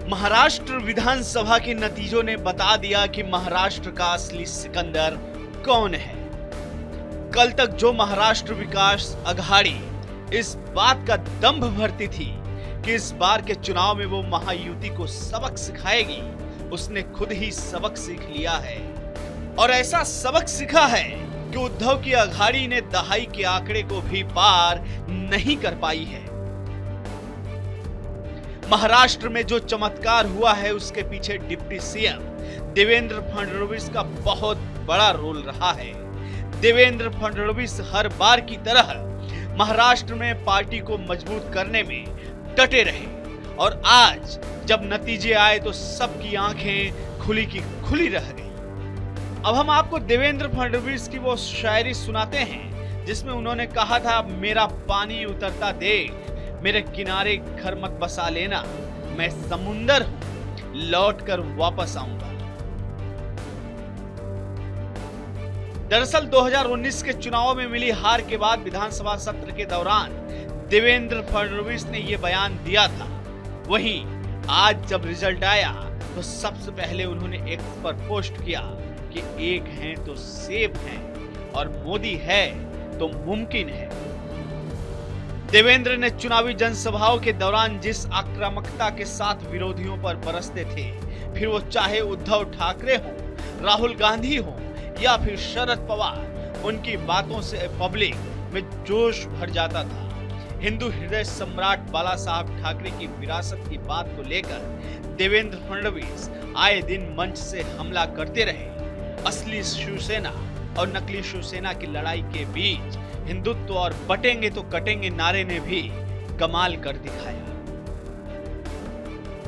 महाराष्ट्र विधानसभा के नतीजों ने बता दिया कि महाराष्ट्र का असली सिकंदर कौन है। कल तक जो महाराष्ट्र विकास अघाड़ी इस बात का दंभ भरती थी कि इस बार के चुनाव में वो महायुति को सबक सिखाएगी, उसने खुद ही सबक सीख लिया है। और ऐसा सबक सीखा है कि उद्धव की अघाड़ी ने दहाई के आंकड़े को भी पार नहीं कर पाई है। महाराष्ट्र में जो चमत्कार हुआ है उसके पीछे डिप्टी सीएम देवेंद्र फडणवीस का बहुत बड़ा रोल रहा है। देवेंद्र फडणवीस हर बार की तरह महाराष्ट्र में पार्टी को मजबूत करने में डटे रहे और आज जब नतीजे आए तो सबकी आंखें खुली की खुली रह गई। अब हम आपको देवेंद्र फडणवीस की वो शायरी सुनाते हैं जिसमें उन्होंने कहा था, मेरा पानी उतरता देख मेरे किनारे घर मत बसा लेना, मैं समुंदर हूं लौटकर वापस आऊंगा। दरअसल 2019 के चुनाव में मिली हार के बाद विधानसभा सत्र के दौरान देवेंद्र फडणवीस ने यह बयान दिया था। वहीं आज जब रिजल्ट आया तो सबसे पहले उन्होंने एक्स पर पोस्ट किया कि एक हैं तो सेब हैं और मोदी है तो मुमकिन है। देवेंद्र ने चुनावी जनसभाओं के दौरान जिस आक्रामकता के साथ विरोधियों पर बरसते थे, फिर वो चाहे उद्धव ठाकरे हो, राहुल गांधी हो या फिर शरद पवार, उनकी बातों से पब्लिक में जोश भर जाता था। हिंदू हृदय सम्राट बाला साहब ठाकरे की विरासत की बात को लेकर देवेंद्र फडणवीस आए दिन मंच से हमला करते रहे। असली शिवसेना और नकली शिवसेना की लड़ाई के बीच हिंदुत्व और बटेंगे तो कटेंगे नारे ने भी कमाल कर दिखाया।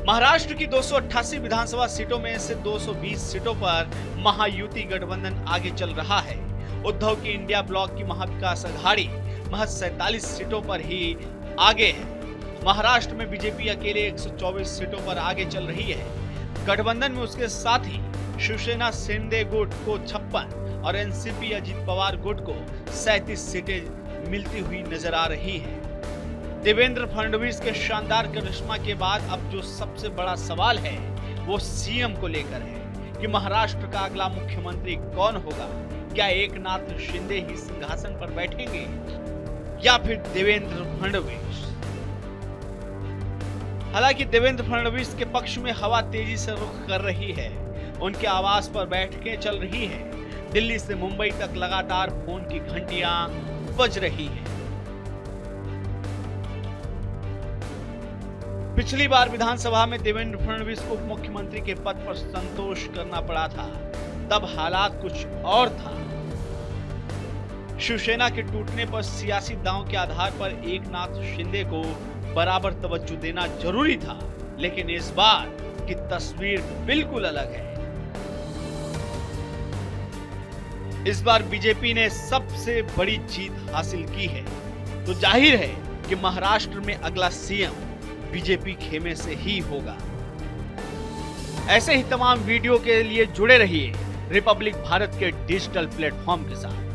महाराष्ट्र की 288 विधानसभा सीटों में से 220 सीटों पर महायुति गठबंधन आगे चल रहा है। उद्धव की इंडिया ब्लॉक की महाविकास अघाड़ी महज 47 सीटों पर ही आगे है। महाराष्ट्र में बीजेपी अकेले 124 सीटों पर आगे चल रही है। गठबंधन में उसके साथ ही शिवसेना शिंदे गुट को 56 और एनसीपी अजित पवार गुट को 37 सीटें मिलती हुई नजर आ रही हैं। देवेंद्र फडणवीस के शानदार करिश्मा के बाद अब जो सबसे बड़ा सवाल है वो सीएम को लेकर है कि महाराष्ट्र का अगला मुख्यमंत्री कौन होगा। क्या एकनाथ शिंदे ही सिंहासन पर बैठेंगे या फिर देवेंद्र फडणवीस? हालांकि देवेंद्र फडणवीस के पक्ष में हवा तेजी से रुख कर रही है। उनके आवास पर बैठकें चल रही हैं। दिल्ली से मुंबई तक लगातार फोन की घंटियां बज रही हैं। पिछली बार विधानसभा में देवेंद्र फडणवीस को उप मुख्यमंत्री के पद पर संतोष करना पड़ा था, तब हालात कुछ और था। शिवसेना के टूटने पर सियासी दांव के आधार पर एकनाथ शिंदे को बराबर तवज्जो देना जरूरी था, लेकिन इस बार की तस्वीर बिल्कुल अलग है। इस बार बीजेपी ने सबसे बड़ी जीत हासिल की है, तो जाहिर है कि महाराष्ट्र में अगला सीएम बीजेपी खेमे से ही होगा। ऐसे ही तमाम वीडियो के लिए जुड़े रहिए रिपब्लिक भारत के डिजिटल प्लेटफॉर्म के साथ।